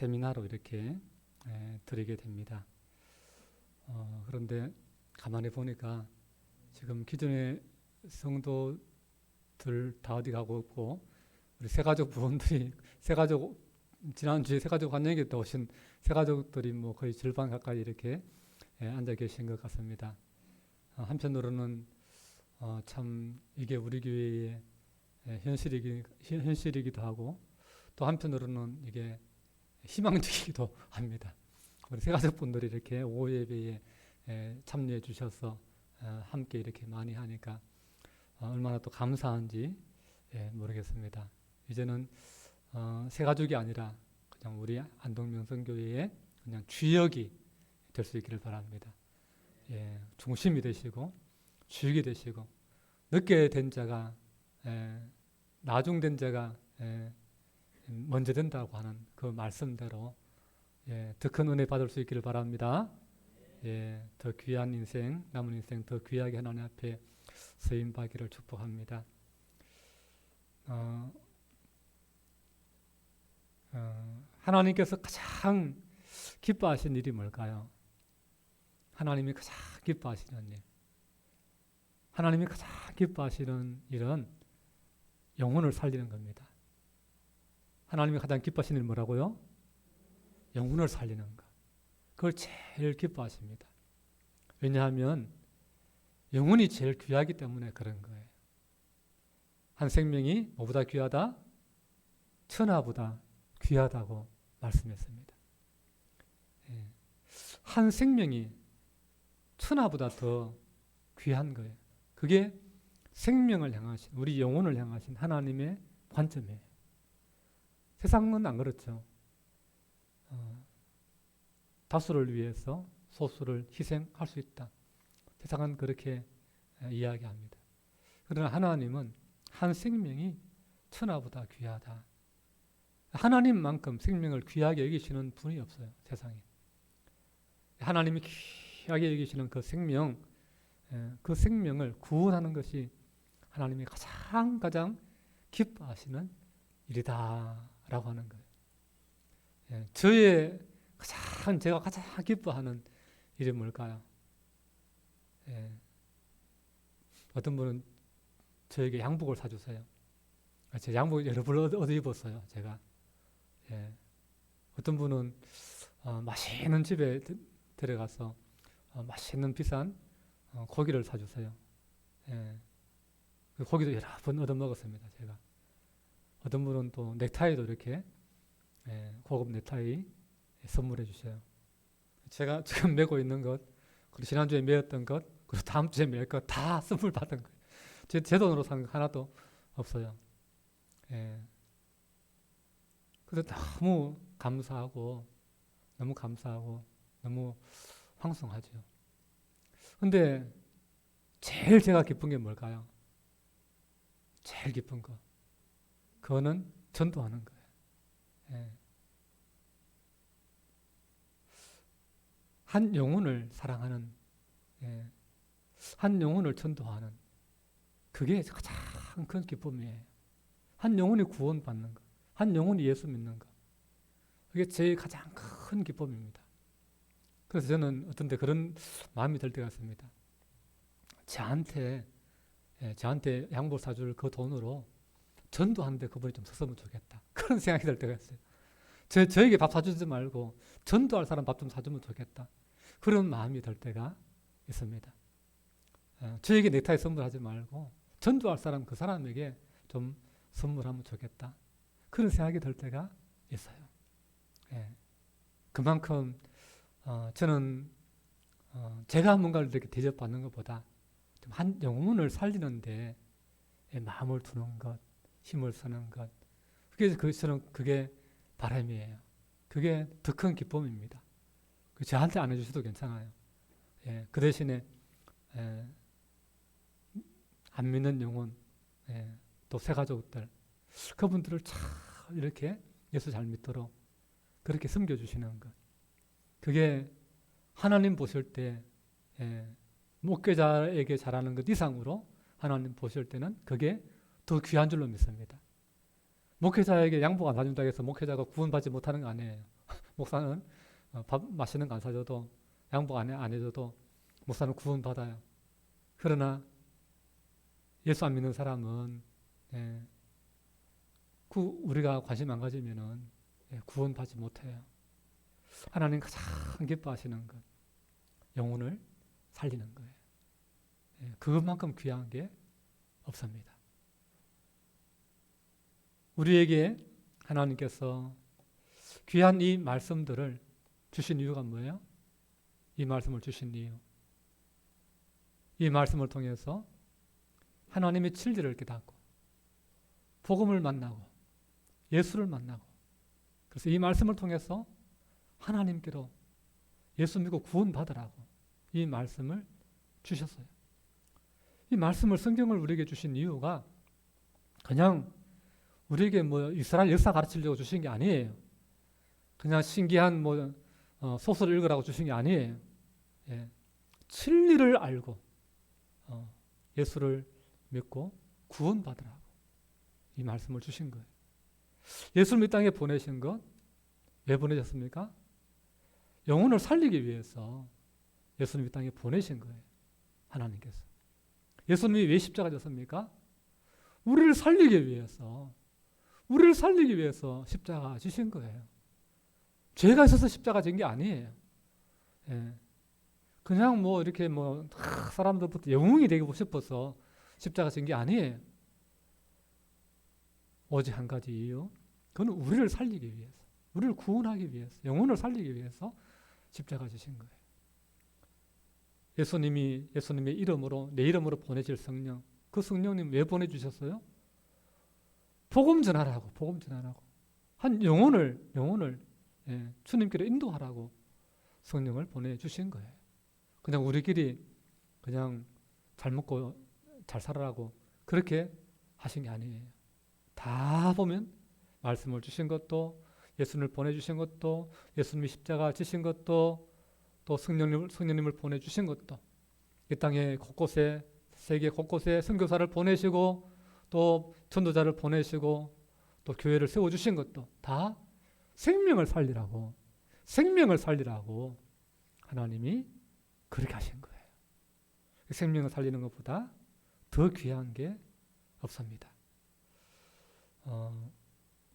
세미나로 이렇게 드리게 됩니다. 그런데 가만히 보니까 지금 기존의 성도들 다 어디 가고 있고, 우리 새가족 부원들이 지난주에 새가족 환영회 때 오신 새가족들이 뭐 거의 절반 가까이 이렇게 앉아 계신 것 같습니다. 한편으로는 참 이게 우리 교회의 현실이기도 하고, 또 한편으로는 이게 희망적이기도 합니다. 우리 새가족분들이 이렇게 오후 예배에 참여해 주셔서 함께 이렇게 많이 하니까 얼마나 또 감사한지 모르겠습니다. 이제는 새가족이 아니라 그냥 우리 안동명성교회의 그냥 주역이 될 수 있기를 바랍니다. 중심이 되시고 주역이 되시고, 늦게 된 자가 나중된 자가 먼저 된다고 하는 그 말씀대로 더 큰 은혜 받을 수 있기를 바랍니다. 더 귀한 인생, 남은 인생 더 귀하게 하나님 앞에 쓰임 받기를 축복합니다. 하나님께서 가장 기뻐하시는 일이 뭘까요? 하나님이 가장 기뻐하시는 일. 하나님이 가장 기뻐하시는 일은 영혼을 살리는 겁니다. 하나님이 가장 기뻐하시는 일이 뭐라고요? 영혼을 살리는 것. 그걸 제일 기뻐하십니다. 왜냐하면 영혼이 제일 귀하기 때문에 그런 거예요. 한 생명이 뭐보다 귀하다? 천하보다 귀하다고 말씀했습니다. 한 생명이 천하보다 더 귀한 거예요. 그게 생명을 향하신, 우리 영혼을 향하신 하나님의 관점이에요. 세상은 안 그렇죠. 다수를 위해서 소수를 희생할 수 있다. 세상은 그렇게 이야기합니다. 그러나 하나님은 한 생명이 천하보다 귀하다. 하나님만큼 생명을 귀하게 여기시는 분이 없어요, 세상에. 하나님이 귀하게 여기시는 그 생명, 그 생명을 구원하는 것이 하나님이 가장 기뻐하시는 일이다라고 하는 거예요. 제가 가장 기뻐하는 일이 뭘까요? 어떤 분은 저에게 양복을 사주세요. 제가 양복 여러 벌 얻어 입었어요, 제가. 어떤 분은 맛있는 집에 들어가서 맛있는 비싼 고기를 사주세요. 그 고기도 여러 번 얻어 먹었습니다, 제가. 어떤 분은 또 넥타이도 이렇게 고급 넥타이 선물해 주셔요. 제가 지금 메고 있는 것, 그리고 지난주에 메었던 것, 그리고 다음 주에 메을 것 다 선물 받은 거예요. 제 돈으로 산 거 하나도 없어요. 그래서 너무 감사하고 너무 황송하죠. 근데 제일 제가 기쁜 게 뭘까요? 제일 기쁜 거. 그거는 전도하는 거예요. 한 영혼을 사랑하는, 한 영혼을 전도하는, 그게 가장 큰 기쁨이에요. 한 영혼이 구원받는 것, 한 영혼이 예수 믿는 것, 그게 제 가장 큰 기쁨입니다. 그래서 저는 어떤 때 그런 마음이 들 때가 있습니다. 저한테 양복 사줄 그 돈으로 전도하는데 그분이 좀 썼으면 좋겠다. 그런 생각이 들 때가 있어요. 저에게 밥 사주지 말고 전도할 사람 밥 좀 사주면 좋겠다. 그런 마음이 들 때가 있습니다. 저에게 넥타이 선물하지 말고 전도할 사람, 그 사람에게 좀 선물하면 좋겠다. 그런 생각이 들 때가 있어요. 그만큼 저는 제가 뭔가를 이렇게 대접받는 것보다 좀 한 영혼을 살리는데 마음을 두는 것, 힘을 쓰는 것, 그게 바람이에요. 그게 더 큰 기쁨입니다. 저한테 안 해주셔도 괜찮아요. 그 대신에 안 믿는 영혼, 또 새가족들, 그분들을 참 이렇게 예수 잘 믿도록 그렇게 섬겨주시는 것, 그게 하나님 보실 때 목회자에게 잘하는 것 이상으로 하나님 보실 때는 그게 더 귀한 줄로 믿습니다. 목회자에게 양복 안 사준다고 해서 목회자가 구원받지 못하는 거 아니에요. 목사는 밥 맛있는 거 안 사줘도 양복 안 해줘도 목사는 구원받아요. 그러나 예수 안 믿는 사람은 우리가 관심 안 가지면은 구원받지 못해요. 하나님 가장 기뻐하시는 것, 영혼을 살리는 거예요. 그것만큼 귀한 게 없습니다. 우리에게 하나님께서 귀한 이 말씀들을 주신 이유가 뭐예요? 이 말씀을 주신 이유. 이 말씀을 통해서 하나님의 진리를 깨닫고 복음을 만나고 예수를 만나고, 그래서 이 말씀을 통해서 하나님께로 예수 믿고 구원받으라고 이 말씀을 주셨어요. 이 말씀을, 성경을 우리에게 주신 이유가 그냥 우리에게 이스라엘 역사 가르치려고 주신 게 아니에요. 그냥 신기한 소설을 읽으라고 주신 게 아니에요. 진리를 알고 예수를 믿고 구원받으라고 이 말씀을 주신 거예요. 예수를 이 땅에 보내신 것, 왜 보내셨습니까? 영혼을 살리기 위해서 예수님 이 땅에 보내신 거예요. 하나님께서. 예수님이 왜 십자가 졌습니까? 우리를 살리기 위해서 십자가 지신 거예요. 죄가 있어서 십자가 진 게 아니에요. 그냥 이렇게 사람들부터 영웅이 되고 싶어서 십자가 진 게 아니에요. 오직 한 가지 이유, 그건 우리를 살리기 위해서, 우리를 구원하기 위해서, 영혼을 살리기 위해서 십자가 지신 거예요. 예수님의 이름으로, 내 이름으로 보내질 성령, 그 성령님 왜 보내주셨어요? 복음 전하라고. 한 영혼을 주님께로 인도하라고 성령을 보내주신 거예요. 그냥 우리끼리 그냥 잘 먹고 잘 살아라고 그렇게 하신 게 아니에요. 다 보면 말씀을 주신 것도, 예수님을 보내주신 것도, 예수님이 십자가 지신 것도, 또 성령님을 보내주신 것도, 이 땅에 곳곳에, 세계 곳곳에 선교사를 보내시고 또 전도자를 보내시고 또 교회를 세워주신 것도 다 생명을 살리라고 하나님이 그렇게 하신 거예요. 생명을 살리는 것보다 더 귀한 게 없습니다.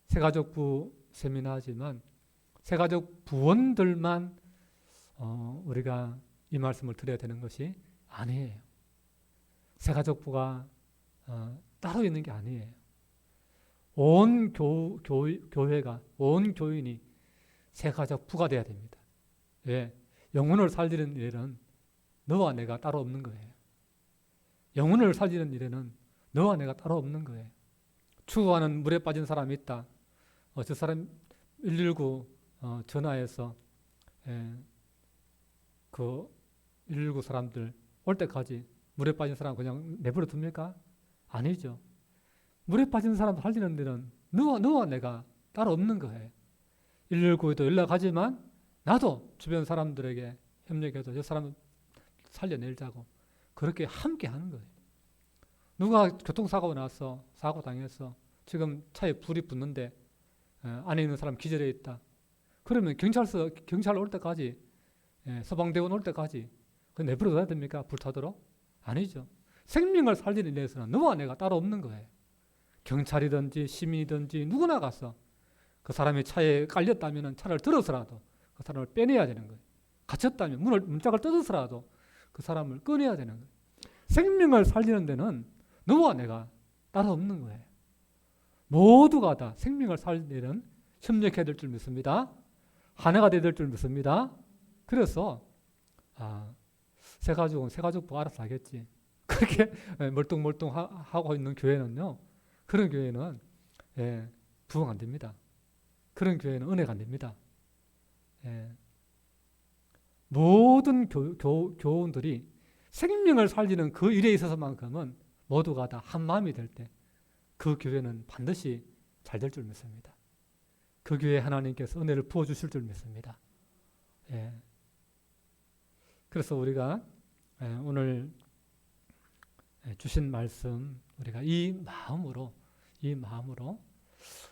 새가족부 세미나 하지만 새가족 부원들만 우리가 이 말씀을 드려야 되는 것이 아니에요. 새가족부가 따로 있는 게 아니에요. 온 교회가, 온 교인이 새가족부가 돼야 됩니다. 왜? 영혼을 살리는 일에는 너와 내가 따로 없는 거예요. 영혼을 살리는 일에는 너와 내가 따로 없는 거예요. 추구하는 물에 빠진 사람이 있다. 저 사람 119 전화해서 그 119 사람들 올 때까지 물에 빠진 사람 그냥 내버려 둡니까? 아니죠. 물에 빠진 사람 살리는 데는 너와 내가 따로 없는 거예요. 119에도 연락하지만 나도 주변 사람들에게 협력해서 저 사람 살려내자고 그렇게 함께 하는 거예요. 누가 교통사고 나서 사고 당해서 지금 차에 불이 붙는데 안에 있는 사람 기절해 있다. 그러면 경찰 올 때까지, 소방대원 올 때까지 내버려둬야 됩니까? 불타도록? 아니죠. 생명을 살리는 일에서는 너와 내가 따로 없는 거예요. 경찰이든지 시민이든지 누구나 가서 그 사람이 차에 깔렸다면 차를 들어서라도 그 사람을 빼내야 되는 거예요. 갇혔다면 문짝을 뜯어서라도 그 사람을 꺼내야 되는 거예요. 생명을 살리는 데는 너와 내가 따로 없는 거예요. 모두가 다 생명을 살리는 데는 협력해야 될 줄 믿습니다. 하나가 돼야 될 줄 믿습니다. 그래서 새가족부 알아서 하겠지. 그렇게 멀뚱멀뚱하고 있는 교회는요, 그런 교회는 부흥 안 됩니다. 그런 교회는 은혜가 안 됩니다. 모든 교우들이 생명을 살리는 그 일에 있어서만큼은 모두가 다 한 마음이 될 때 그 교회는 반드시 잘 될 줄 믿습니다. 그 교회에 하나님께서 은혜를 부어주실 줄 믿습니다. 그래서 우리가 오늘 주신 말씀 우리가 이 마음으로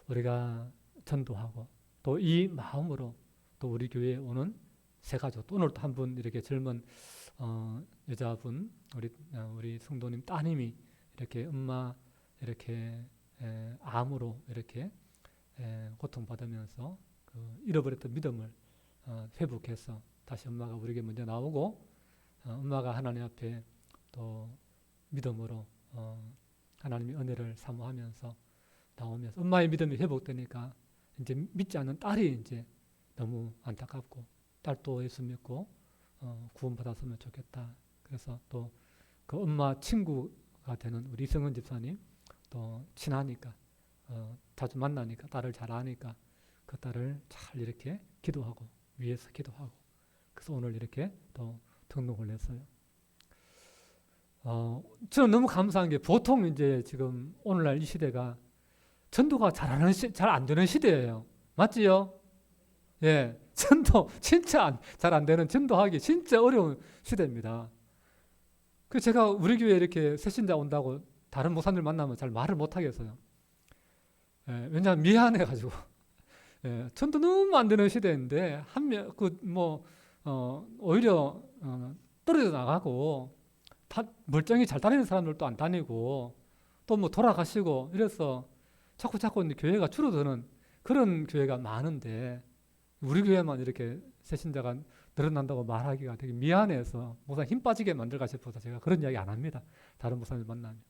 우리가 전도하고 또 이 마음으로 또 우리 교회에 오는 새 가족, 또 오늘 또 한 분 이렇게 젊은 여자분, 우리 성도님 따님이 이렇게 엄마 이렇게 암으로 이렇게 고통받으면서 그 잃어버렸던 믿음을 회복해서 다시 엄마가 우리에게 먼저 나오고, 엄마가 하나님 앞에 또 믿음으로 하나님의 은혜를 사모하면서 나오면서 엄마의 믿음이 회복되니까 이제 믿지 않는 딸이 이제 너무 안타깝고, 딸도 예수 믿고 구원받았으면 좋겠다. 그래서 또 그 엄마 친구가 되는 우리 이성은 집사님, 또 친하니까 자주 만나니까 딸을 잘 아니까 그 딸을 잘 이렇게 기도하고 위해서 기도하고, 그래서 오늘 이렇게 또 등록을 했어요. 저는 너무 감사한 게, 보통 이제 지금 오늘날 이 시대가 전도가 잘 안 되는 시대예요. 맞지요? 예, 전도 진짜 잘 안 되는, 전도하기 진짜 어려운 시대입니다. 그 제가 우리 교회 이렇게 새신자 온다고 다른 목사님들 만나면 잘 말을 못 하겠어요. 예, 왜냐하면 미안해가지고. 예, 전도 너무 안 되는 시대인데 오히려 떨어져 나가고, 다 멀쩡히 잘 다니는 사람들도 안 다니고 또 뭐 돌아가시고 이래서 자꾸 교회가 줄어드는 그런 교회가 많은데, 우리 교회만 이렇게 새신자가 늘어난다고 말하기가 되게 미안해서 목사 힘 빠지게 만들까 싶어서 제가 그런 이야기 안 합니다. 다른 목사님 만나면.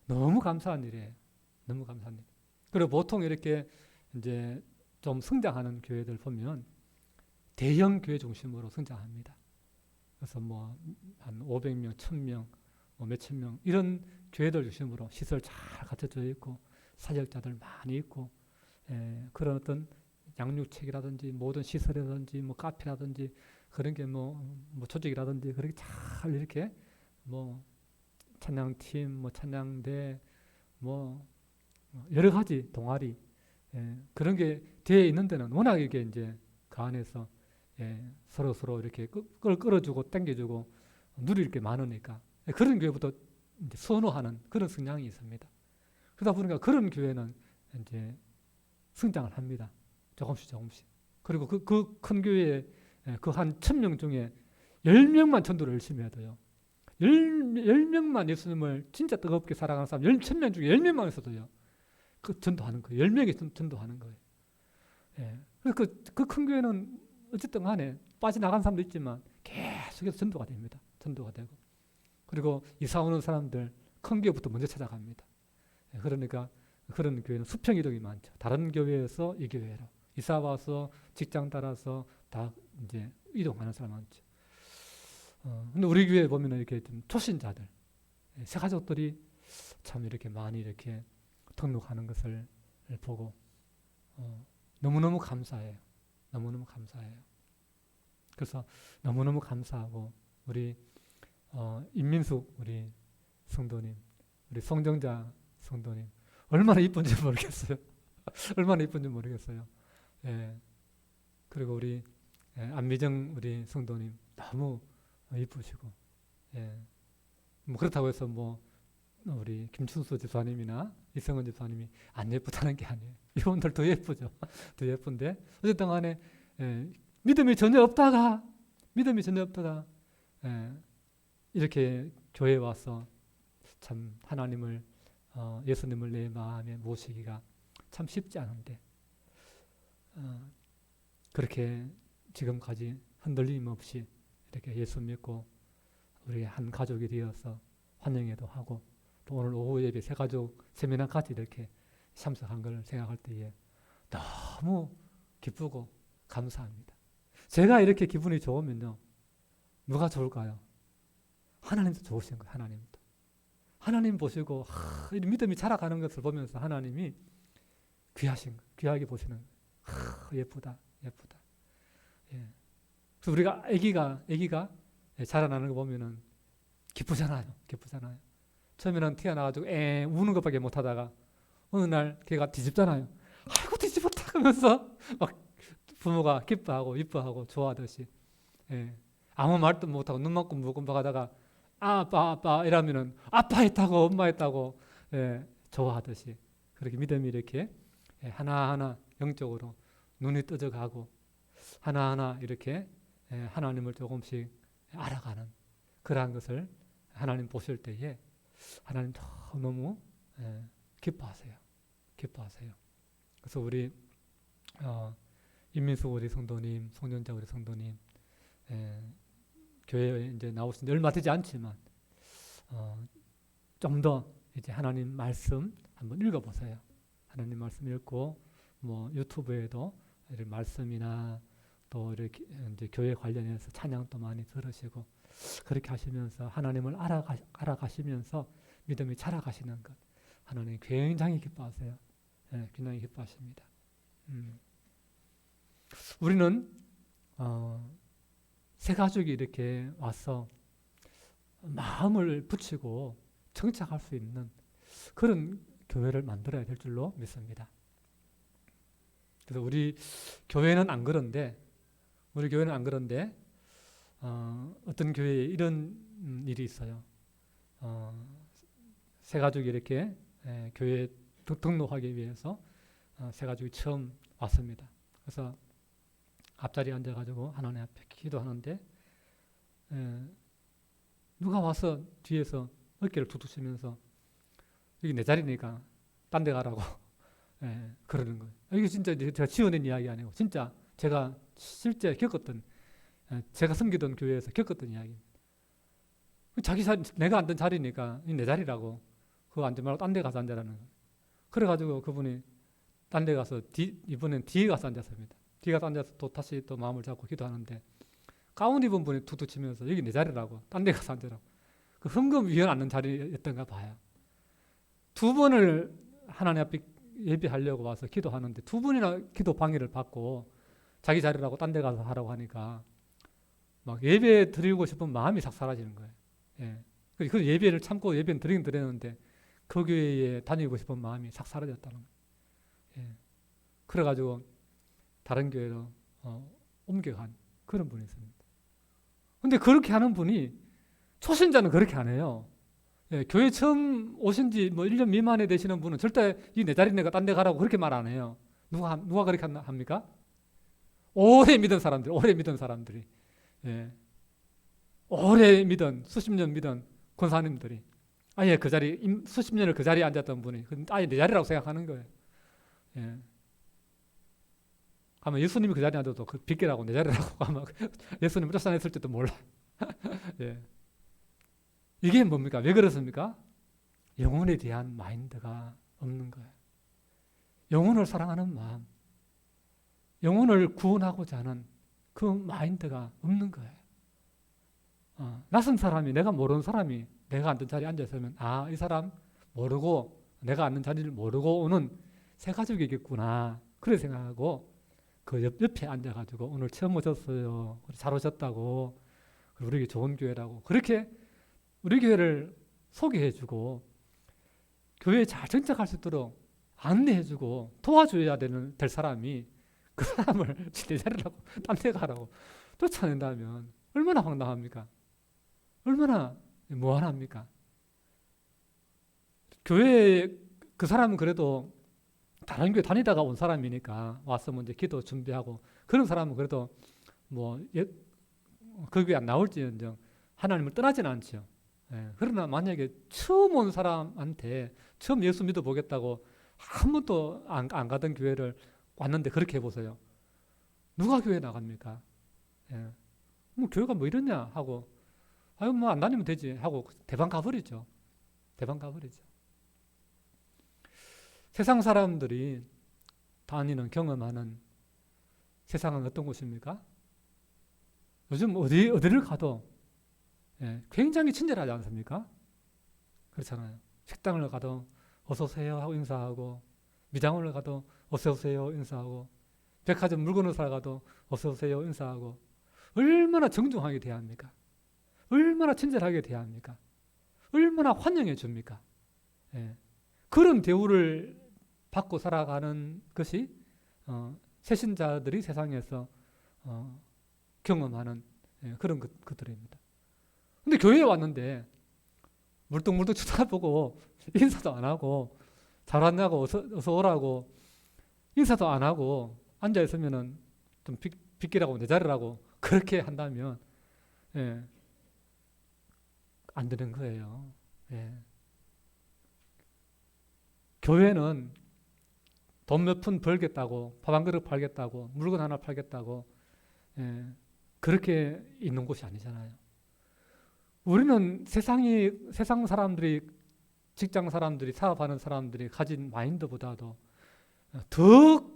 너무 감사한 일이에요. 너무 감사한 일. 그리고 보통 이렇게 이제 좀 성장하는 교회들 보면 대형 교회 중심으로 성장합니다. 그래서 뭐 한 500명, 1000명, 뭐 몇천 명 이런 교회들 중심으로 시설 잘 갖춰져 있고 사역자들 많이 있고, 그런 어떤 양육책이라든지 모든 시설이라든지 뭐 카페라든지 그런 게 뭐 조직이라든지 그렇게 잘 이렇게 뭐 찬양팀, 뭐 찬양대, 뭐 여러 가지 동아리, 그런 게 되어 있는 데는 워낙 이게 이제 그 안에서 서로 이렇게 끌어주고 당겨주고 누릴 게 많으니까 그런 교회부터 이제 선호하는 그런 성향이 있습니다. 그러다 보니까 그런 교회는 이제 성장을 합니다. 조금씩. 그리고 그 큰 교회에 그 한 1000명 중에 10명만 전도를 열심히 해도요. 10명만 예수님을 진짜 뜨겁게 사랑하는 사람 1000명 중에 10명만 있어도요. 그 전도하는 거예요. 10명이 전도하는 거예요. 그 큰 교회는 어쨌든 간에 빠져나간 사람도 있지만 계속해서 전도가 됩니다. 전도가 되고. 그리고 이사 오는 사람들 큰 교회부터 먼저 찾아갑니다. 그러니까 그런 교회는 수평 이동이 많죠. 다른 교회에서 이 교회로 이사 와서 직장 따라서 다 이제 이동하는 사람 많죠. 근데 우리 교회에 보면 이렇게 좀 초신자들, 새 가족들이 참 이렇게 많이 이렇게 등록하는 것을 보고 너무너무 감사해요. 너무너무 감사해요. 그래서 너무너무 감사하고, 우리 임민숙 우리 성도님, 우리 송정자 성도님 얼마나 이쁜지 모르겠어요. 얼마나 이쁜지 모르겠어요. 그리고 우리 안미정 우리 성도님 너무 이쁘시고, 뭐 그렇다고 해서 뭐 우리 김춘수 집사님이나 이성은 집사님이 안 예쁘다는 게 아니에요. 이분들 더 예쁘죠. 더 예쁜데 어쨌든 간에 믿음이 전혀 없다가 이렇게 교회에 와서 참 하나님을 예수님을 내 마음에 모시기가 참 쉽지 않은데, 그렇게 지금까지 흔들림 없이 이렇게 예수 믿고 우리 한 가족이 되어서 환영회도 하고, 또 오늘 오후 예배 새 가족 세미나까지 이렇게 참석한 걸 생각할 때에 너무 기쁘고 감사합니다. 제가 이렇게 기분이 좋으면요, 누가 좋을까요? 하나님도 좋으신 거예요. 하나님도. 하나님 보시고 믿음이 자라가는 것을 보면서 하나님이 귀하신 거, 귀하게 보시는 거예요. 예쁘다. 그래서 우리가 아기가 자라나는 거 보면은 기쁘잖아요. 처음에는 태어나가지고 우는 것밖에 못하다가 어느 날 걔가 뒤집잖아요. 아이고 뒤집었다 하면서 막 부모가 기뻐하고 이뻐하고 좋아하듯이, 아무 말도 못하고 눈만 끔박끔박 하다가 아빠 이러면은 아빠 했다고 엄마 했다고 좋아하듯이, 그렇게 믿음이 이렇게 하나하나 영적으로 눈이 떠져가고, 하나하나 이렇게 하나님을 조금씩 알아가는 그러한 것을 하나님 보실 때에 하나님 너무 기뻐하세요. 기뻐하세요. 그래서 우리 임민수 우리 성도님, 송년자 우리 성도님 교회에 이제 나오신 지 얼마 되지 않지만 좀 더 이제 하나님 말씀 한번 읽어보세요. 하나님 말씀 읽고 뭐 유튜브에도 이런 말씀이나 또 이렇게 이제 교회 관련해서 찬양도 많이 들으시고 그렇게 하시면서 하나님을 알아가시면서 믿음이 자라가시는 것 하나님 굉장히 기뻐하세요. 굉장히 기뻐하십니다. 우리는 새 가족이 이렇게 와서 마음을 붙이고 정착할 수 있는 그런 교회를 만들어야 될 줄로 믿습니다. 그래서 우리 교회는 안 그런데 어떤 교회에 이런 일이 있어요. 새 가족이 이렇게 교회에 등록하기 위해서 새 가족이 처음 왔습니다. 그래서 앞자리에 앉아가지고 하나님 앞에 기도하는데 누가 와서 뒤에서 어깨를 두드시면서 여기 내 자리니까 딴 데 가라고 그러는 거예요. 이게 진짜 제가 지어낸 이야기 아니고 진짜 제가 실제 겪었던 제가 섬기던 교회에서 겪었던 이야기입니다. 자기 자리, 내가 앉은 자리니까 내 자리라고 그거 앉지 말고 딴 데 가서 앉으라는 거예요. 그래가지고 그분이 딴 데 가서 이번엔 뒤에 가서 앉았습니다. 뒤에 가서 앉아서 또 다시 또 마음을 잡고 기도하는데 가운 입은 분이 툭툭 치면서 여기 내 자리라고 딴 데 가서 앉으라고 그 헌금 위원 앉는 자리였던가 봐요. 두 번을 하나님 앞에 예배하려고 와서 기도하는데 두 번이나 기도 방해를 받고 자기 자리라고 딴 데 가서 하라고 하니까 막 예배 드리고 싶은 마음이 싹 사라지는 거예요. 그 예배를 참고 예배는 드리긴 드렸는데 그 교회에 다니고 싶은 마음이 싹 사라졌다는 거예요. 그래가지고 다른 교회로 옮겨간 그런 분이 있습니다. 근데 그렇게 하는 분이 초신자는 그렇게 안 해요. 교회 처음 오신 지 뭐 1년 미만에 되시는 분은 절대 이 내 자리 내가 딴 데 가라고 그렇게 말 안 해요. 누가 그렇게 합니까? 오래 믿은 사람들이 오래 믿은 수십 년 믿은 권사님들이 아예 그 자리 수십 년을 그 자리에 앉았던 분이 아예 내 자리라고 생각하는 거예요. 아마 예수님이 그 자리에 앉아도 그 빗기라고 내 자리라고 아마 예수님 쫓아냈을지도 몰라. 이게 뭡니까? 왜 그렇습니까? 영혼에 대한 마인드가 없는 거예요. 영혼을 사랑하는 마음, 영혼을 구원하고자 하는 그 마인드가 없는 거예요. 낯선 사람이, 내가 모르는 사람이 내가 앉은 자리에 앉아있으면 이 사람 모르고 내가 앉는 자리를 모르고 오는 새 가족이겠구나 그렇게 생각하고 그 옆에 앉아가지고 오늘 처음 오셨어요. 잘 오셨다고 우리 좋은 교회라고 그렇게 우리 교회를 소개해주고 교회에 잘 정착할 수 있도록 안내해주고 도와줘야 될 사람이 그 사람을 내 자리라고 딴 데 가라고 쫓아낸다면 얼마나 황당합니까? 얼마나 무한합니까? 교회에 그 사람은 그래도 다른 교회 다니다가 온 사람이니까 와서 먼저 기도 준비하고 그런 사람은 그래도 그 교회 안 나올지언정 하나님을 떠나지는 않죠. 그러나 만약에 처음 온 사람한테 처음 예수 믿어보겠다고 한 번도 안 가던 교회를 왔는데 그렇게 해보세요. 누가 교회 나갑니까? 뭐 교회가 뭐 이러냐 하고 뭐 안 다니면 되지 하고 대방 가버리죠. 세상 사람들이 다니는 경험하는 세상은 어떤 곳입니까? 요즘 어디를 가도 굉장히 친절하지 않습니까? 그렇잖아요. 식당을 가도 어서 오세요 하고 인사하고 미장원을 가도 어서 오세요 인사하고 백화점 물건을 사러 가도 어서 오세요 인사하고 얼마나 정중하게 대합니까? 얼마나 친절하게 대합니까? 얼마나 환영해 줍니까? 그런 대우를 받고 살아가는 것이 새신자들이 세상에서 경험하는 그런 것들입니다. 근데 교회에 왔는데 물뚱물뚱 쳐다보고 인사도 안 하고 잘 왔냐고 어서 오라고 인사도 안 하고 앉아있으면 좀 빗기라고 내 자리라고 그렇게 한다면 예, 안 되는 거예요. 예. 교회는 돈 몇 푼 벌겠다고, 밥 한 그릇 팔겠다고, 물건 하나 팔겠다고 예, 그렇게 있는 곳이 아니잖아요. 우리는 세상 사람들이, 직장 사람들이, 사업하는 사람들이 가진 마인드보다도 더,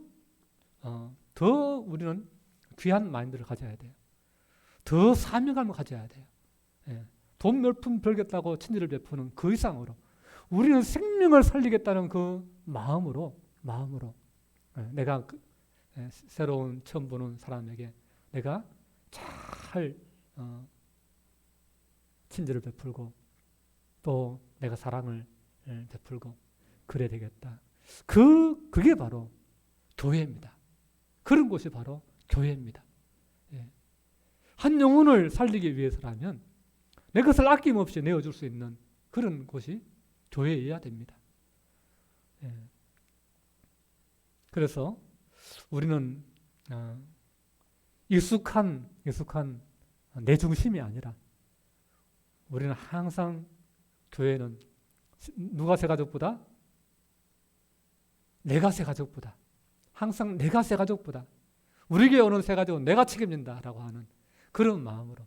더 우리는 귀한 마인드를 가져야 돼요. 더 사명감을 가져야 돼요. 예. 돈 몇 푼 벌겠다고 친절을 베푸는 그 이상으로 우리는 생명을 살리겠다는 그 마음으로 예. 내가 새로운 처음 보는 사람에게 내가 잘 친절을 베풀고 또 내가 사랑을 베풀고 그래야 되겠다. 그게 바로 교회입니다. 그런 곳이 바로 교회입니다. 예. 한 영혼을 살리기 위해서라면 내 것을 아낌없이 내어줄 수 있는 그런 곳이 교회여야 됩니다. 예. 그래서 우리는 익숙한 내 중심이 아니라 우리는 항상 교회는 누가 새가족보다? 내가 새가족보다. 항상 내가 새가족보다. 우리 교회 오는 새가족은 내가 책임진다라고 하는 그런 마음으로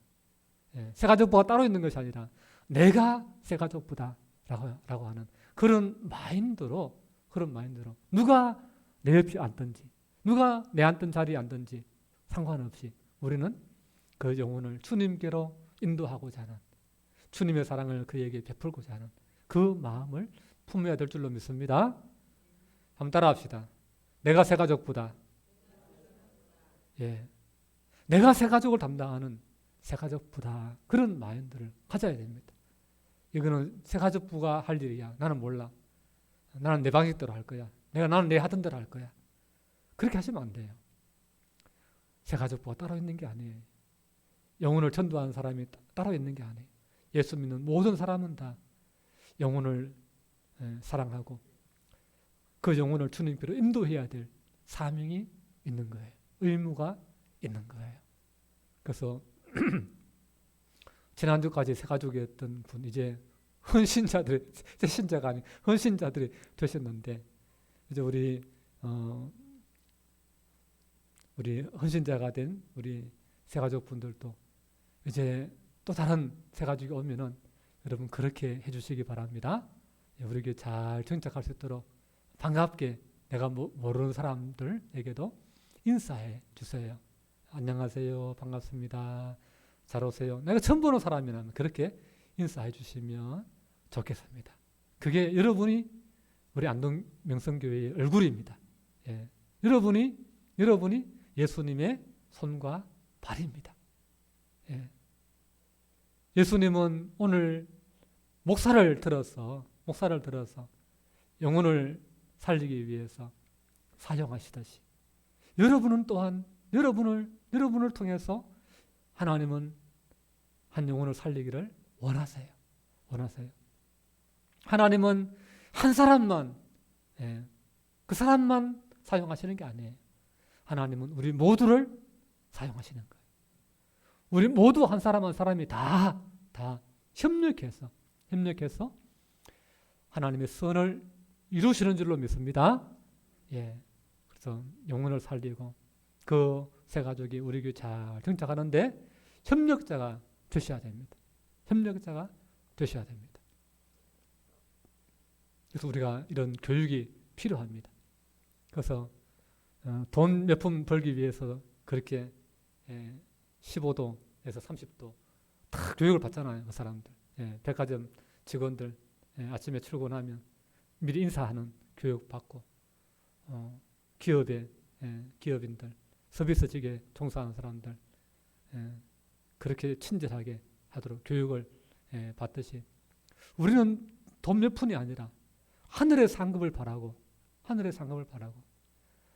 새가족보가 따로 있는 것이 아니라 내가 새가족보다라고 하는 그런 마인드로 누가 내 옆에 앉든지 누가 내 앉던 자리에 앉든지 상관없이 우리는 그 영혼을 주님께로 인도하고자 하는 주님의 사랑을 그에게 베풀고자 하는 그 마음을 품어야 될 줄로 믿습니다. 한번 따라합시다. 내가 새가족보다 내가 새가족을 담당하는 새가족보다 그런 마인드를 가져야 됩니다. 이거는 새가족부가 할 일이야. 나는 몰라. 나는 내 방식대로 할 거야. 나는 내 하던 대로 할 거야. 그렇게 하시면 안 돼요. 새가족부가 따로 있는 게 아니에요. 영혼을 전도하는 사람이 따로 있는 게 아니에요. 예수 믿는 모든 사람은 다 영혼을 사랑하고 그 영혼을 주님께로 인도해야 될 사명이 있는 거예요. 의무가 있는 거예요. 그래서 지난주까지 새가족이었던 분 이제 헌신자들이 신자가 아닌 헌신자들이 되셨는데 이제 우리 헌신자가 된 우리 새가족 분들도 이제 또 다른 새가족이 오면은 여러분 그렇게 해주시기 바랍니다. 우리 교회 잘 정착할 수 있도록 반갑게 내가 모르는 사람들에게도 인사해 주세요. 안녕하세요. 반갑습니다. 잘 오세요. 내가 처음 보는 사람이라면 그렇게 인사해 주시면 좋겠습니다. 그게 여러분이 우리 안동 명성교회의 얼굴입니다. 여러분이 예수님의 손과 발입니다. 예수님은 오늘 목사를 들어서 영혼을 살리기 위해서 사용하시듯이 여러분은 또한 여러분을 통해서 하나님은 한 영혼을 살리기를 원하세요. 하나님은 한 사람만 그 사람만 사용하시는 게 아니에요. 하나님은 우리 모두를 사용하시는 거예요. 우리 모두 한 사람 한 사람이 다 협력해서 하나님의 선을 이루시는 줄로 믿습니다. 그래서 영혼을 살리고 그 새 가족이 우리 교회 잘 정착하는데 협력자가 되셔야 됩니다. 그래서 우리가 이런 교육이 필요합니다. 그래서 돈 몇 푼 벌기 위해서 그렇게 15도에서 30도 다 교육을 받잖아요. 그 사람들. 백화점 직원들 아침에 출근하면 미리 인사하는 교육 받고 기업인들 서비스직에 종사하는 사람들 그렇게 친절하게 하도록 교육을 받듯이 우리는 돈 몇 푼이 아니라 하늘의 상급을 바라고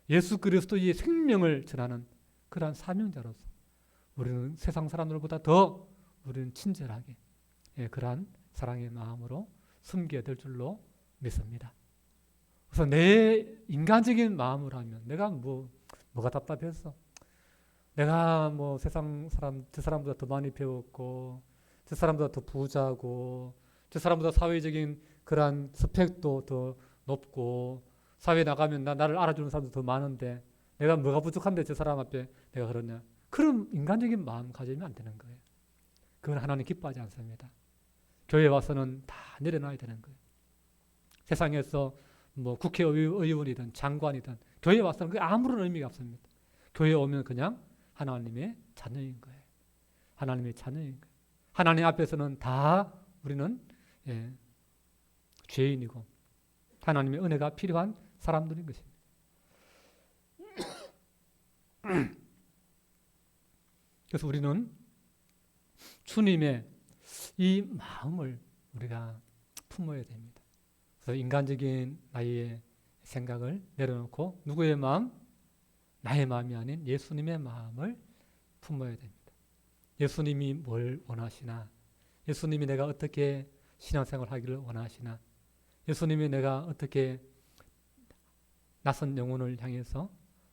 예수 그리스도의 생명을 전하는 그러한 사명자로서 우리는 세상 사람들보다 더 우리는 친절하게 그러한 사랑의 마음으로 섬겨야 될 줄로 믿습니다. 그래서 내 인간적인 마음으로 하면 내가 뭐가 답답해서 내가 뭐 세상 사람, 저 사람보다 더 많이 배웠고, 저 사람보다 더 부자고, 저 사람보다 사회적인 그러한 스펙도 더 높고, 사회에 나가면 나를 알아주는 사람도 더 많은데, 내가 뭐가 부족한데 저 사람 앞에 내가 그러냐. 그런 인간적인 마음 가지면 안 되는 거예요. 그건 하나님 기뻐하지 않습니다. 교회 와서는 다 내려놔야 되는 거예요. 세상에서 뭐 국회의원이든 장관이든 교회 와서는 그게 아무런 의미가 없습니다. 교회에 오면 그냥 하나님의 자녀인 거예요. 하나님의 자녀인 거예요. 하나님 앞에서는 다 우리는 죄인이고 하나님의 은혜가 필요한 사람들인 것입니다. 그래서 우리는 주님의 이 마음을 우리가 품어야 됩니다. 그래서 인간적인 나의 생각을 내려놓고 누구의 마음? 나의 마음이 아닌 예수님의 마음을 품어야 됩니다. 예수님이 뭘 원하시나? 예수님이 내가 어떻게 신앙생활 하기를 원하시나? 예수님이 내가 어떻게 낯선 영혼을 향해서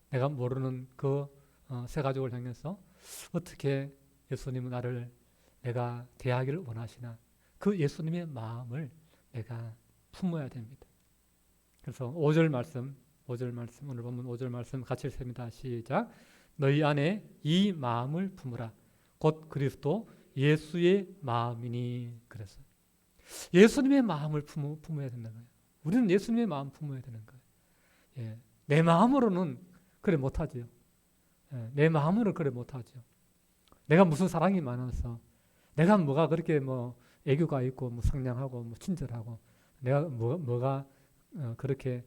내가 모르는 그 새 가족을 향해서 어떻게 예수님은 나를 내가 대하기를 원하시나? 그 예수님의 마음을 내가 품어야 됩니다. 그래서 5절 말씀 오늘 보면 5절 말씀 같이 읽습니다. 시작. 너희 안에 이 마음을 품으라. 곧 그리스도 예수의 마음이니. 그래서 예수님의 마음을 품어야 된다는 거예요. 우리는 예수님의 마음 품어야 되는 거예요. 예. 내 마음으로는 그래 못하죠. 예. 내 마음으로 그래 못하죠. 내가 무슨 사랑이 많아서 내가 뭐가 그렇게 뭐 애교가 있고 뭐 상냥하고 뭐 친절하고 내가 뭐가 그렇게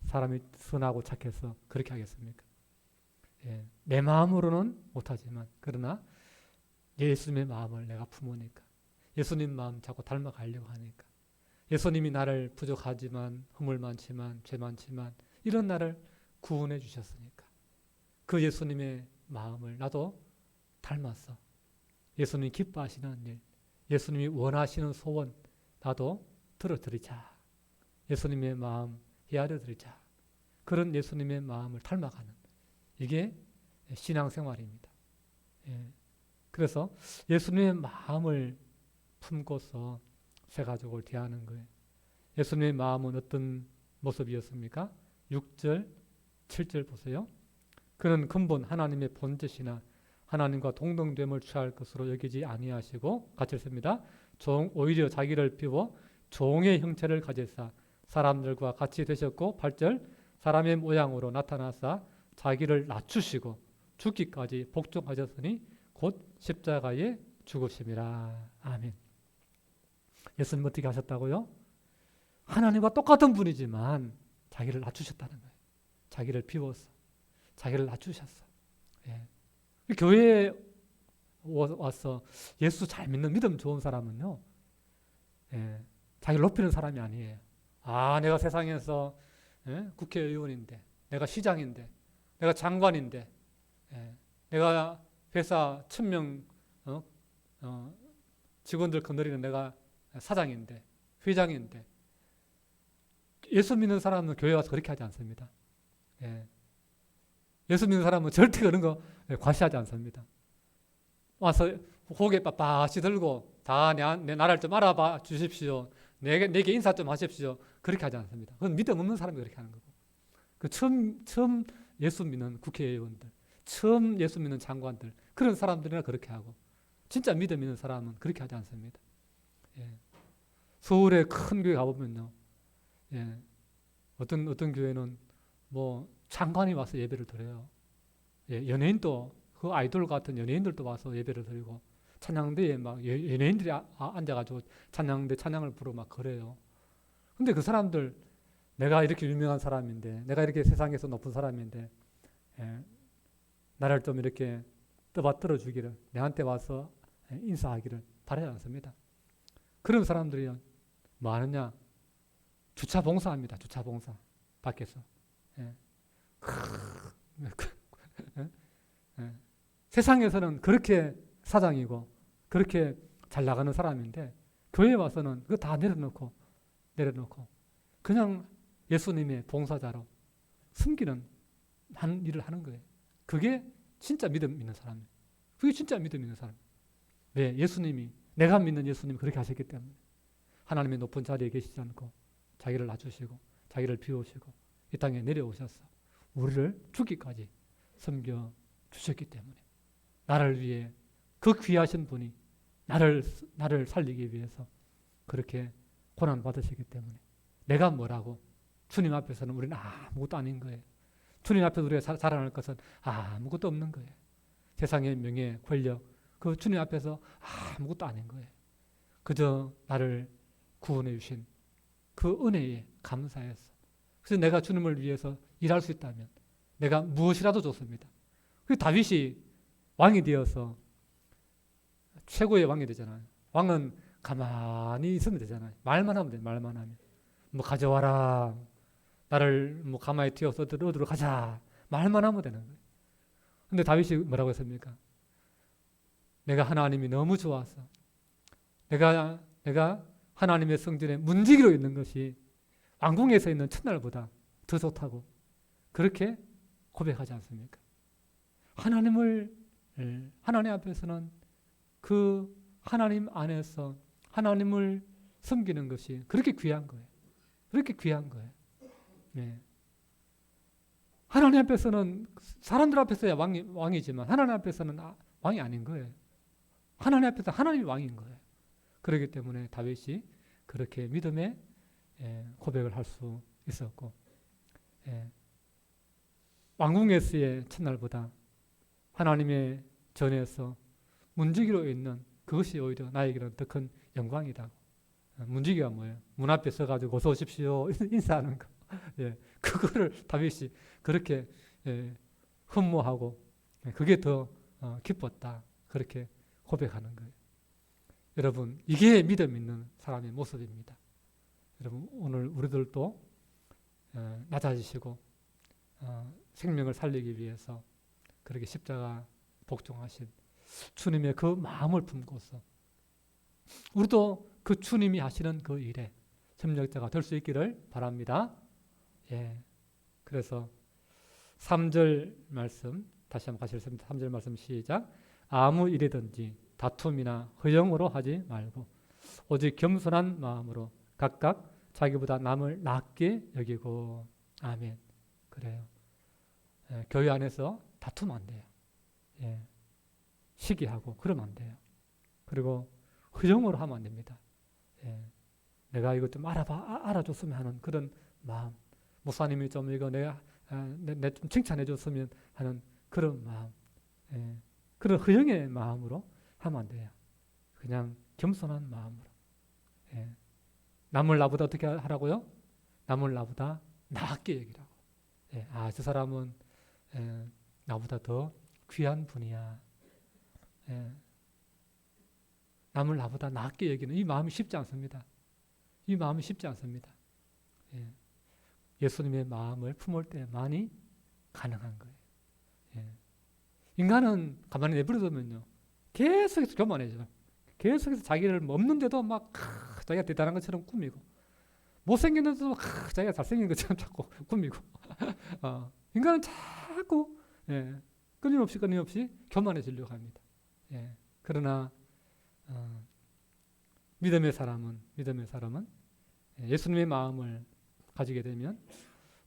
사람이 선하고 착해서 그렇게 하겠습니까? 내 마음으로는 못하지만 그러나 예수님의 마음을 내가 품으니까 예수님 마음 자꾸 닮아가려고 하니까 예수님이 나를 부족하지만 허물 많지만 죄 많지만 이런 나를 구원해 주셨으니까 그 예수님의 마음을 나도 닮았어. 예수님이 기뻐하시는 일, 예수님이 원하시는 소원 나도 들어드리자. 예수님의 마음 헤아려드리자. 그런 예수님의 마음을 닮아가는 이게 신앙생활입니다. 그래서 예수님의 마음을 품고서 새 가족을 대하는 거예요. 예수님의 마음은 어떤 모습이었습니까? 6절, 7절 보세요. 그는 근본 하나님의 본뜻이나 하나님과 동등됨을 취할 것으로 여기지 아니하시고 같이 읽습니다. 오히려 자기를 비워 종의 형체를 가지사 사람들과 같이 되셨고 8절 사람의 모양으로 나타나사 자기를 낮추시고 죽기까지 복종하셨으니 곧 십자가에 죽으심이라. 아멘. 예수님 어떻게 하셨다고요? 하나님과 똑같은 분이지만 자기를 낮추셨다는 거예요. 자기를 비워서 자기를 낮추셨어. 교회에 와서 예수 잘 믿는 믿음 좋은 사람은요, 자기를 높이는 사람이 아니에요. 내가 세상에서 국회의원인데, 내가 시장인데, 내가 장관인데, 내가 회사 1000명 직원들 건드리는 내가 사장인데, 회장인데, 예수 믿는 사람은 교회 와서 그렇게 하지 않습니다. 예수 믿는 사람은 절대 그런 거 과시하지 않습니다. 와서 고개 빳빳이 들고 다 내 나라를 좀 알아봐 주십시오. 내게 인사 좀 하십시오. 그렇게 하지 않습니다. 그건 믿음 없는 사람이 그렇게 하는 거고. 처음 예수 믿는 국회의원들, 처음 예수 믿는 장관들, 그런 사람들이나 그렇게 하고, 진짜 믿음 있는 사람은 그렇게 하지 않습니다. 서울에 큰 교회 가보면요, 어떤 교회는 뭐 장관이 와서 예배를 드려요. 연예인도 그 아이돌 같은 연예인들도 와서 예배를 드리고 찬양대에 막 연예인들이 앉아가지고 찬양대 찬양을 부르고 막 그래요. 근데 그 사람들 내가 이렇게 유명한 사람인데 내가 이렇게 세상에서 높은 사람인데 나를 좀 이렇게 떠받들어 주기를 내한테 와서 인사하기를 바라지 않습니다. 그런 사람들이 뭐 하느냐? 주차 봉사합니다. 주차 봉사 밖에서. 세상에서는 그렇게 사장이고 그렇게 잘 나가는 사람인데 교회에 와서는 그거 다 내려놓고 그냥 예수님의 봉사자로 섬기는 일을 하는 거예요. 그게 진짜 믿음 있는 사람이에요. 그게 진짜 믿음 있는 사람. 왜? 예수님이, 내가 믿는 예수님이 그렇게 하셨기 때문에. 하나님의 높은 자리에 계시지 않고 자기를 낮추시고 자기를 비우시고 이 땅에 내려오셔서 우리를 죽기까지 섬겨 주셨기 때문에, 나를 위해 그 귀하신 분이 나를 살리기 위해서 그렇게 고난 받으시기 때문에, 내가 뭐라고, 주님 앞에서는 우리는 아무것도 아닌 거예요. 주님 앞에서 우리가 자랑할 것은 아무것도 없는 거예요. 세상의 명예, 권력, 그 주님 앞에서 아무것도 아닌 거예요. 그저 나를 구원해 주신 그 은혜에 감사해서, 그래서 내가 주님을 위해서 일할 수 있다면 내가 무엇이라도 좋습니다. 그 다윗이 왕이 되어서 최고의 왕이 되잖아요. 왕은 가만히 있으면 되잖아요. 말만 하면 돼요. 말만 하면. 뭐 가져와라. 나를 뭐 가마에 튀어서 어디로 가자. 말만 하면 되는 거예요. 근데 다윗이 뭐라고 했습니까? 내가 하나님이 너무 좋아서 내가 하나님의 성전에 문지기로 있는 것이 왕궁에서 있는 첫날보다 더 좋다고 그렇게 고백하지 않습니까? 하나님 앞에서는 그 하나님 안에서 하나님을 섬기는 것이 그렇게 귀한 거예요. 그렇게 귀한 거예요. 네. 하나님 앞에서는, 사람들 앞에서야 왕이지만 하나님 앞에서는 왕이 아닌 거예요. 하나님 앞에서 하나님이 왕인 거예요. 그렇기 때문에 다윗이 그렇게 믿음의 고백을 할 수 있었고, 왕궁에서의 첫날보다 하나님의 전에서 문지기로 있는 그것이 오히려 나에게는 더 큰 영광이다. 문지기가 뭐예요? 문 앞에 서가지고 어서 오십시오 인사하는 거. 그거를 다윗이 그렇게 흠모하고 그게 더 기뻤다. 그렇게 고백하는 거예요. 여러분, 이게 믿음 있는 사람의 모습입니다. 여러분, 오늘 우리들도 낮아지시고 생명을 살리기 위해서 그렇게 십자가 복종하신 주님의 그 마음을 품고서 우리도 그 주님이 하시는 그 일에 협력자가 될 수 있기를 바랍니다. 그래서 3절 말씀 다시 한번 가시겠습니다. 3절 말씀 시작. 아무 일이든지 다툼이나 허영으로 하지 말고 오직 겸손한 마음으로 각각 자기보다 남을 낮게 여기고. 아멘. 그래요. 교회 안에서 다투면 안 돼요. 시기하고 그러면 안 돼요. 그리고 허영으로 하면 안 됩니다. 내가 이것 좀 알아줬으면 하는 그런 마음, 목사님이 좀 이거 내 좀 칭찬해 줬으면 하는 그런 마음, 그런 허영의 마음으로 하면 안 돼요. 그냥 겸손한 마음으로. 남을 나보다 어떻게 하라고요? 남을 나보다 낮게 여기라고. 저 사람은 나보다 더 귀한 분이야. 남을 나보다 낮게 여기는 이 마음이 쉽지 않습니다. 이 마음이 쉽지 않습니다. 예수님의 마음을 품을 때만이 가능한 거예요. 인간은 가만히 내버려두면요, 계속해서 교만해져요. 계속해서 자기를 없는데도 막 자기가 대단한 것처럼 꾸미고, 못생겼는데도 자기가 잘생긴 것처럼 자꾸 꾸미고. 인간은 자꾸 끊임없이 교만해지려고 합니다. 그러나 믿음의 사람은 예수님의 마음을 가지게 되면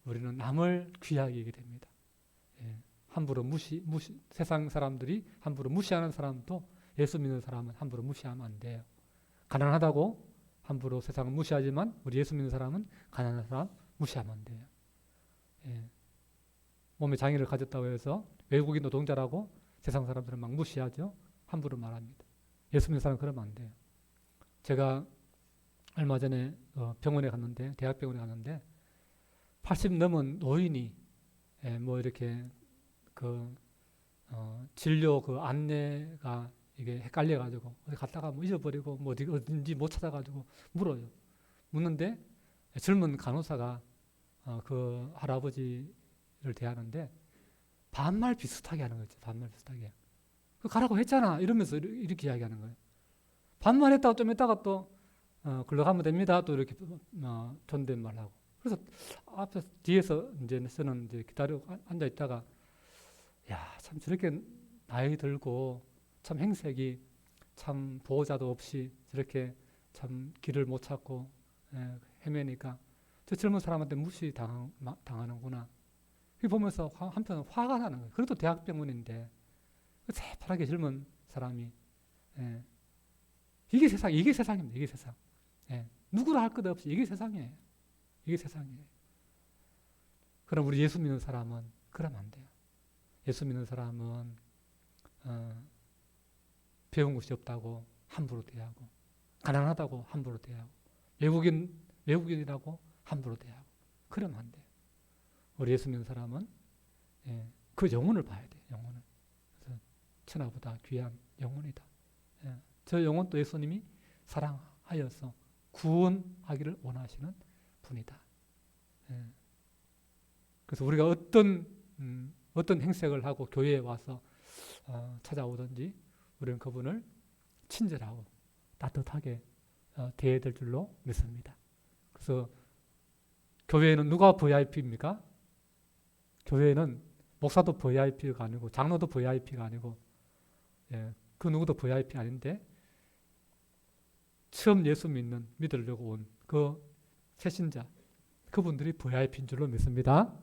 우리는 남을 귀하게 여기게 됩니다. 함부로 세상 사람들이 함부로 무시하는 사람도 예수 믿는 사람은 함부로 무시하면 안 돼요. 가난하다고 함부로 세상은 무시하지만 우리 예수 믿는 사람은 가난한 사람 무시하면 안 돼요. 몸에 장애를 가졌다고 해서 외국인 노동자라고 세상 사람들은 막 무시하죠. 함부로 말합니다. 예수 믿는 사람은 그러면 안 돼요. 제가 얼마 전에 병원에 갔는데, 대학병원에 갔는데 80 넘은 노인이 뭐 이렇게 진료 안내가 이게 헷갈려가지고 어디 갔다가 뭐 잊어버리고 뭐 어딘지 못 찾아가지고 물어요. 묻는데 젊은 간호사가 그 할아버지를 대하는데 반말 비슷하게 하는 거죠. 반말 비슷하게. 그 가라고 했잖아. 이러면서 이렇게 이야기하는 거예요. 반말했다가 좀 있다가 또 글로 가면 됩니다. 또 이렇게 존댓말하고. 그래서 뒤에서 이제 저는 기다리고 앉아 있다가, 야, 참 저렇게 나이 들고 참 행색이 참 보호자도 없이 저렇게 참 길을 못 찾고 헤매니까 저 젊은 사람한테 무시당하는구나. 이 보면서 한편은 화가 나는 거예요. 그래도 대학병원인데 새파랗게 젊은 사람이 이게 세상입니다. 이게 세상. 누구라 할 것 없이 이게 세상이에요. 이게 세상이에요. 그럼 우리 예수 믿는 사람은 그러면 안 돼요. 예수 믿는 사람은 배운 것이 없다고 함부로 대하고, 가난하다고 함부로 대하고, 외국인이라고 함부로 대하고, 그러면 안 돼요. 우리 예수 믿는 사람은 그 영혼을 봐야 돼요. 영혼을. 그래서 천하보다 귀한 영혼이다. 저 영혼도 예수님이 사랑하여서 구원하기를 원하시는 분이다. 그래서 우리가 어떤 행색을 하고 교회에 와서 찾아오든지 우리는 그분을 친절하고 따뜻하게 대해야 될 줄로 믿습니다. 그래서 교회에는 누가 VIP입니까? 교회에는 목사도 VIP가 아니고 장로도 VIP가 아니고 그 누구도 VIP 아닌데 처음 예수 믿으려고 온 그 새신자 그분들이 VIP인 줄로 믿습니다.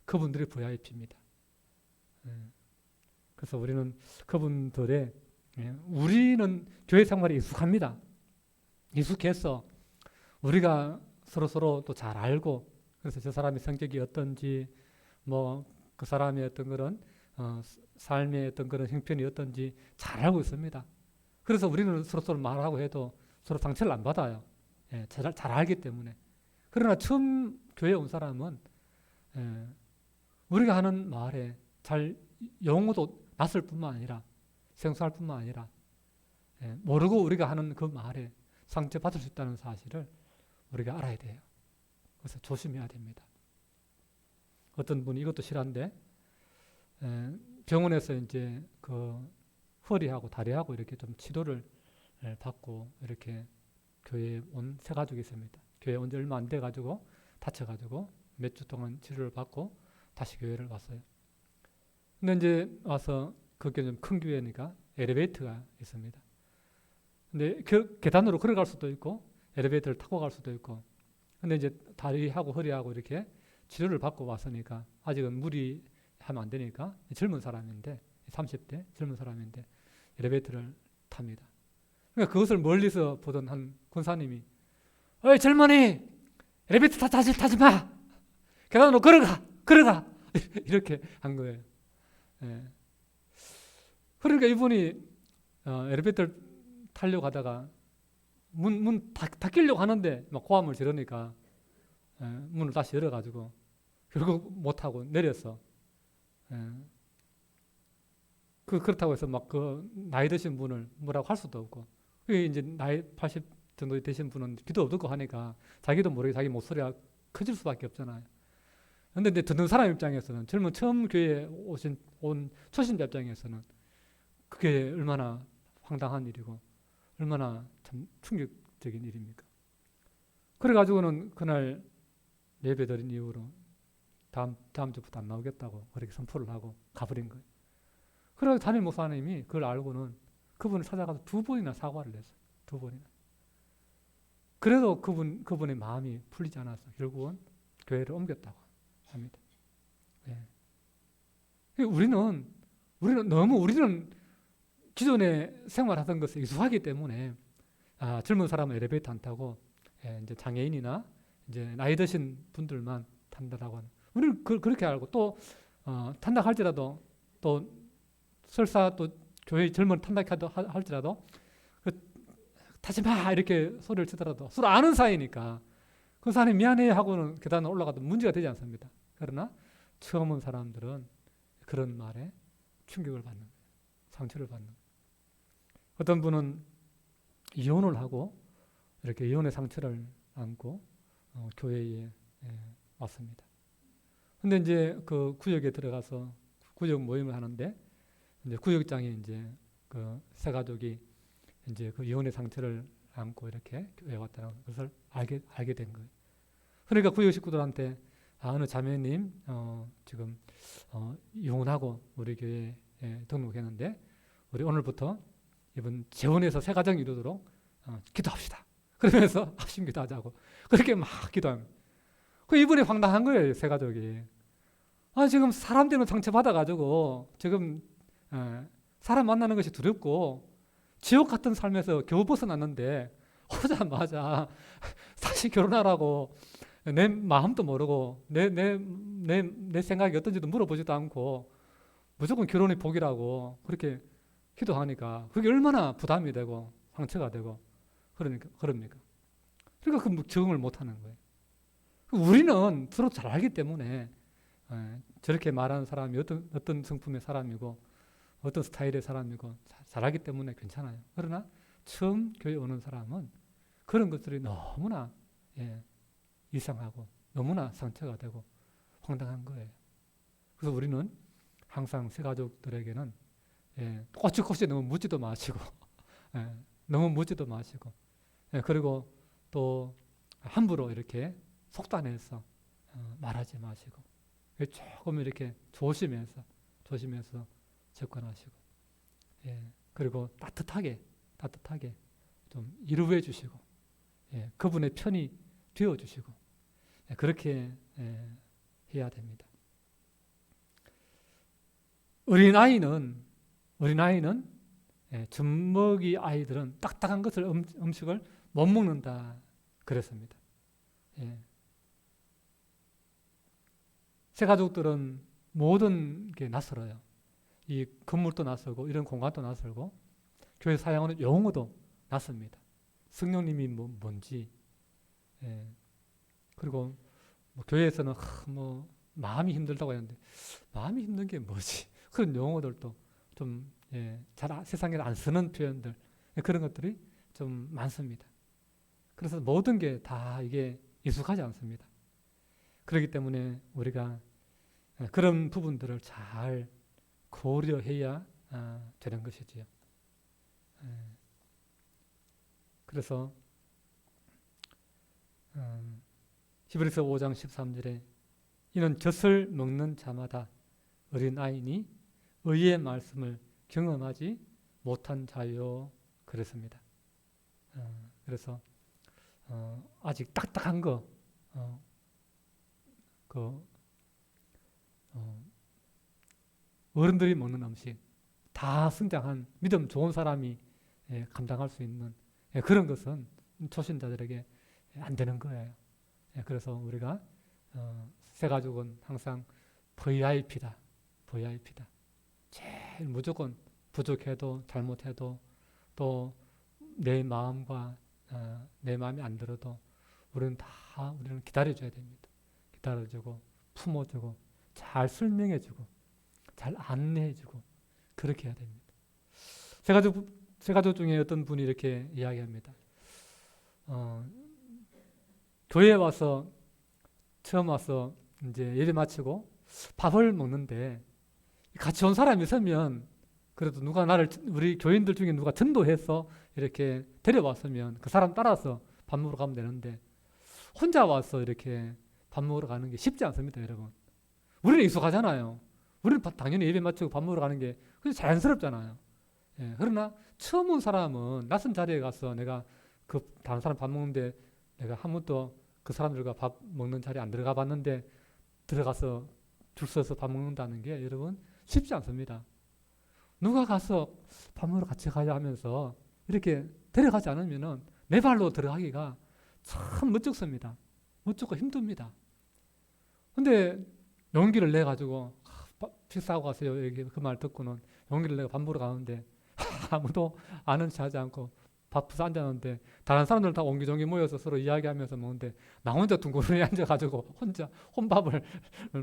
그분들이 VIP입니다. 그래서 우리는 그분들의 우리는 교회 생활에 익숙합니다. 익숙해서 우리가 서로 또 잘 알고 그래서 저 사람의 성격이 어떤지 뭐 그 사람의 어떤 그런 삶의 어떤 그런 형편이 어떤지 잘 알고 있습니다. 그래서 우리는 서로 말하고 해도 서로 상처를 안 받아요. 잘 알기 때문에. 그러나 처음 교회에 온 사람은 우리가 하는 말에 잘 영어도 낯설 뿐만 아니라 생소할 뿐만 아니라 모르고 우리가 하는 그 말에 상처받을 수 있다는 사실을 우리가 알아야 돼요. 그래서 조심해야 됩니다. 어떤 분이 이것도 실한데 병원에서 이제 그 허리하고 다리하고 이렇게 좀 치료를 받고 이렇게 교회에 온 세 가족이 있습니다. 교회에 온 지 얼마 안 돼가지고 다쳐가지고 몇 주 동안 치료를 받고 다시 교회를 왔어요. 근데 이제 와서 그게 좀 큰 교회니까 엘리베이터가 있습니다. 근데 계단으로 걸어갈 수도 있고 엘리베이터를 타고 갈 수도 있고 근데 이제 다리하고 허리하고 이렇게 치료를 받고 왔으니까 아직은 무리하면 안 되니까 젊은 사람인데 30대 젊은 사람인데 엘리베이터를 탑니다. 그러니까 그것을 멀리서 보던 한 권사님이 어이 젊은이 엘리베이터 타지 마 계단으로 걸어가 이렇게 한 거예요. 그러니까 이분이 엘리베이터를 타려고 하다가 문 닫히려고 하는데 막 고함을 지르니까 문을 다시 열어가지고 결국 못하고 내렸어. 그렇다고 해서 막 그 나이 드신 분을 뭐라고 할 수도 없고 그게 이제 나이 80 정도 되신 분은 귀도 없고 하니까 자기도 모르게 자기 목소리가 커질 수밖에 없잖아요. 근데 이제 듣는 사람 입장에서는 젊은 처음 교회에 온 초신자 입장에서는 그게 얼마나 황당한 일이고 얼마나 참 충격적인 일입니까? 그래가지고는 그날 예배 드린 이후로 다음 주부터 안 나오겠다고 그렇게 선포를 하고 가버린 거예요. 그래서 담임 목사님이 그걸 알고는 그분을 찾아가서 2번이나 사과를 했어요. 2번이나. 그래도 그분의 마음이 풀리지 않아서 결국은 교회를 옮겼다고 합니다. 우리는 기존에 생활하던 것에 익숙하기 때문에 젊은 사람은 엘리베이터 안 타고 이제 장애인이나 이제 나이 드신 분들만 탄다라고 하는. 우리는 그렇게 알고 또 탄다 할지라도 또 설사 또 교회 젊은 탄다 할지라도 타지 마 이렇게 소리를 치더라도 서로 아는 사이니까 그 사람이 미안해 하고는 계단에 올라가도 문제가 되지 않습니다. 그러나 처음 온 사람들은 그런 말에 충격을 받는 거예요. 상처를 받는 거예요. 어떤 분은 이혼을 하고 이렇게 이혼의 상처를 안고 교회에 왔습니다. 근데 이제 그 구역에 들어가서 구역 모임을 하는데 이제 구역장이 이제 그 세 가족이 이제 그 이혼의 상처를 안고 이렇게 교회에 왔다는 것을 알게 된 거예요. 그러니까 구역 식구들한테 어느 자매님 지금 이혼하고 우리 교회에 등록했는데 우리 오늘부터 이번 재혼해서 새 가정 이루도록 기도합시다. 그러면서 합심 기도하자고 그렇게 막 기도합니다. 그 이분이 황당한 거예요. 새 가족이. 지금 사람 되는 상처 받아가지고 지금 사람 만나는 것이 두렵고 지옥 같은 삶에서 겨우 벗어났는데 오자마자 다시 결혼하라고 내 마음도 모르고 내 생각이 어떤지도 물어보지도 않고 무조건 결혼이 복이라고 그렇게 기도하니까 그게 얼마나 부담이 되고 상처가 되고 그럽니까? 그러니까 그 적응을 못하는 거예요. 우리는 서로 잘 알기 때문에 저렇게 말하는 사람이 어떤 성품의 사람이고 어떤 스타일의 사람이고 잘 알기 때문에 괜찮아요. 그러나 처음 교회 오는 사람은 그런 것들이 너무나 이상하고 너무나 상처가 되고 황당한 거예요. 그래서 우리는 항상 새 가족들에게는 꼬치꼬치 너무 묻지도 마시고 너무 묻지도 마시고 그리고 또 함부로 이렇게 속단해서 말하지 마시고 조금 이렇게 조심해서 접근하시고 그리고 따뜻하게 좀 이루해 주시고 그분의 편이 되어 주시고 그렇게 해야 됩니다. 어린아이는 젖먹이 아이들은 딱딱한 것을 음식을 못 먹는다 그랬습니다. 새 가족들은 모든 게 낯설어요. 이 건물도 낯설고 이런 공간도 낯설고 교회 사용하는 용어도 낯섭니다. 성령님이 뭔지 그리고 교회에서는 마음이 힘들다고 하는데 마음이 힘든 게 뭐지? 그런 용어들도 좀 잘 세상에 안 쓰는 표현들 그런 것들이 좀 많습니다. 그래서 모든 게 다 이게 익숙하지 않습니다. 그렇기 때문에 우리가 그런 부분들을 잘 고려해야 되는 것이지요. 그래서 히브리서 5장 13절에 이는 젖을 먹는 자마다 어린아이니 의의 말씀을 경험하지 못한 자요 그랬습니다. 그래서 아직 딱딱한 거 어른들이 먹는 음식 다 성장한 믿음 좋은 사람이 감당할 수 있는 그런 것은 초신자들에게 안 되는 거예요. 그래서 우리가 새 가족은 항상 VIP다. 제일 무조건 부족해도 잘못해도 또 내 마음과 내 마음이 안 들어도 우리는 기다려줘야 됩니다. 기다려주고 품어주고 잘 설명해주고 잘 안내해주고 그렇게 해야 됩니다. 새 가족 중에 어떤 분이 이렇게 이야기합니다. 교회에 와서 처음 와서 이제 예배 마치고 밥을 먹는데 같이 온 사람이 있으면 그래도 우리 교인들 중에 누가 전도해서 이렇게 데려왔으면 그 사람 따라서 밥 먹으러 가면 되는데 혼자 와서 이렇게 밥 먹으러 가는 게 쉽지 않습니다, 여러분. 우리는 익숙하잖아요. 우리는 당연히 예배 마치고 밥 먹으러 가는 게 자연스럽잖아요. 그러나 처음 온 사람은 낯선 자리에 가서 내가 다른 사람 밥 먹는데 내가 한 번도 그 사람들과 밥 먹는 자리에 안 들어가 봤는데 들어가서 줄 서서 밥 먹는다는 게 여러분 쉽지 않습니다. 누가 가서 밥 먹으러 같이 가자 하면서 이렇게 데려가지 않으면은 내 발로 들어가기가 참 멋쩍습니다. 멋쩍고 힘듭니다. 근데 용기를 내가지고 식사하고 가세요. 그 말 듣고는 용기를 내가 밥 먹으러 가는데 아무도 아는 체 하지 않고 밥부서 앉았는데 다른 사람들은 다 옹기종기 모여서 서로 이야기하면서 먹는데 나 혼자 둥그러니 앉아가지고 혼밥을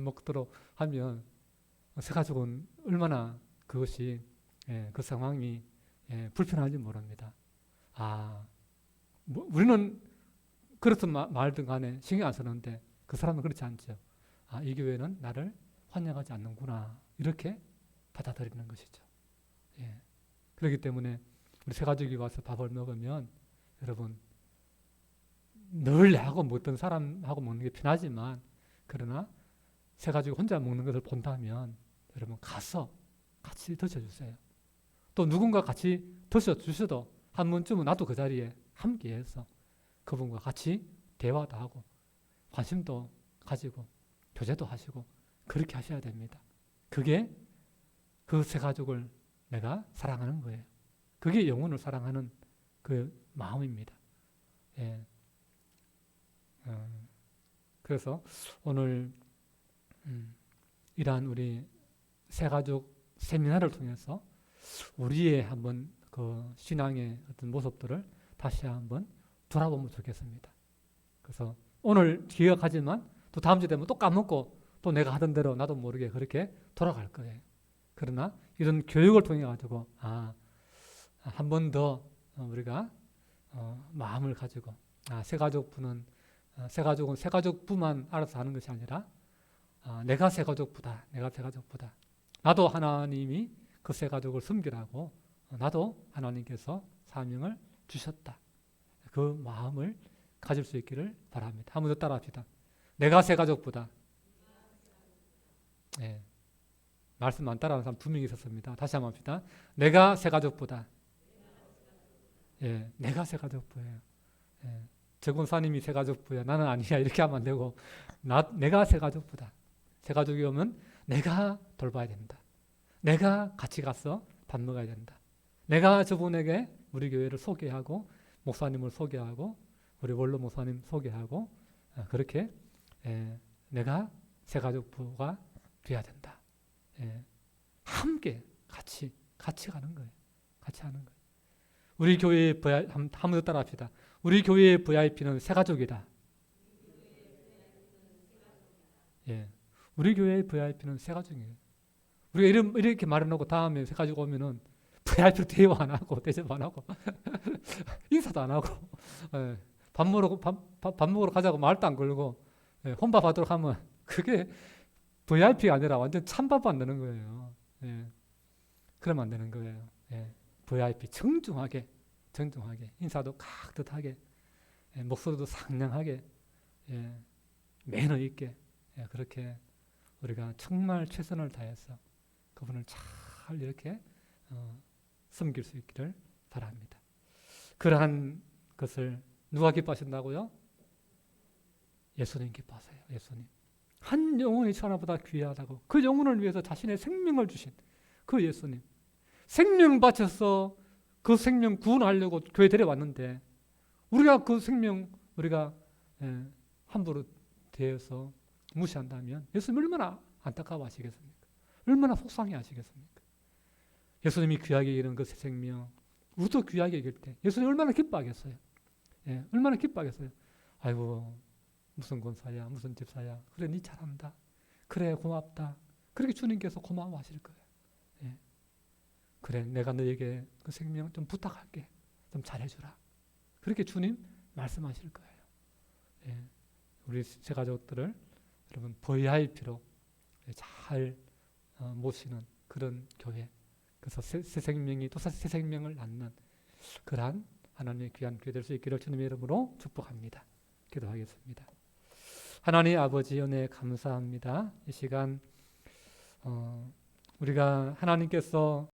먹도록 하면 새 가족은 얼마나 그것이 그 상황이 불편한지 모릅니다. 우리는 그렇든 말든 간에 신경 안 쓰는데 그 사람은 그렇지 않죠. 이 교회는 나를 환영하지 않는구나 이렇게 받아들이는 것이죠. 그렇기 때문에 우리 새 가족이 와서 밥을 먹으면 여러분 늘 나하고 먹던 사람하고 먹는 게 편하지만 그러나 새 가족이 혼자 먹는 것을 본다면 여러분 가서 같이 드셔주세요. 또 누군가 같이 드셔주셔도 한 번쯤은 나도 그 자리에 함께해서 그분과 같이 대화도 하고 관심도 가지고 교제도 하시고 그렇게 하셔야 됩니다. 그게 그 새 가족을 내가 사랑하는 거예요. 그게 영혼을 사랑하는 그 마음입니다. 예. 그래서 오늘 이러한 우리 새 가족 세미나를 통해서 우리의 한번 그 신앙의 어떤 모습들을 다시 한번 돌아보면 좋겠습니다. 그래서 오늘 기억하지만 또 다음 주 되면 또 까먹고 또 내가 하던 대로 나도 모르게 그렇게 돌아갈 거예요. 그러나 이런 교육을 통해 가지고 한 번 더 우리가 마음을 가지고 새 가족은 새 가족부만 알아서 하는 것이 아니라 내가 새 가족부다. 내가 새 가족부다. 나도 하나님이 그 새 가족을 섬기라고 나도 하나님께서 사명을 주셨다. 그 마음을 가질 수 있기를 바랍니다. 한번 더 따라합시다. 내가 새 가족부다. 예. 말씀 안 따라하는 사람 2명 있었습니다. 다시 한번 합시다. 내가 새 가족부다. 예, 내가 새 가족부예요. 예. 저 권사님이 새 가족부야. 나는 아니야. 이렇게 하면 안 되고 내가 새 가족부다. 새 가족이 오면 내가 돌봐야 된다. 내가 같이 가서 밥 먹어야 된다. 내가 저분에게 우리 교회를 소개하고 목사님을 소개하고 우리 원로 목사님 소개하고 그렇게 내가 새 가족부가 돼야 된다. 함께 같이 가는 거예요. 같이 하는 거예요. 우리 교회의 한 번 더 따라합시다. 우리 교회의 VIP는 새 가족이다. 예, 우리 교회의 VIP는 새 가족이에요. 우리가 이렇게 말해놓고 다음에 새 가족 오면은 VIP로 대화 안 하고 대접 안 하고 인사도 안 하고 밥 먹으러 가자고 말도 안 걸고 혼밥 하도록 하면 그게 VIP가 아니라 완전 찬밥 만드는 거예요. 그러면 안 되는 거예요. VIP 정중하게 인사도 깍듯하게 목소리도 상냥하게 매너 있게 그렇게 우리가 정말 최선을 다해서 그분을 잘 이렇게 섬길 수 있기를 바랍니다. 그러한 것을 누가 기뻐하신다고요? 예수님 기뻐하세요. 예수님. 한 영혼이 천하보다 귀하다고 그 영혼을 위해서 자신의 생명을 주신 그 예수님. 생명 바쳐서 그 생명 구원하려고 교회 데려왔는데 우리가 그 생명 우리가 함부로 대해서 무시한다면 예수님 얼마나 안타까워하시겠습니까? 얼마나 속상해 하시겠습니까? 예수님이 귀하게 여기는 그 새 생명 우리도 귀하게 여길 때 예수님 얼마나 기뻐하겠어요? 얼마나 기뻐하겠어요? 아이고 무슨 권사야 무슨 집사야 그래 니 잘한다 그래 고맙다 그렇게 주님께서 고마워하실 거예요. 그래 내가 너에게 그 생명 좀 부탁할게 좀 잘해주라 그렇게 주님 말씀하실 거예요. 우리 새 가족들을 여러분 VIP로 잘 모시는 그런 교회 그래서 새 생명이 또 새 생명을 낳는 그러한 하나님의 귀한 교회 될 수 있기를 주님의 이름으로 축복합니다. 기도하겠습니다. 하나님 아버지 은혜 감사합니다. 이 시간 우리가 하나님께서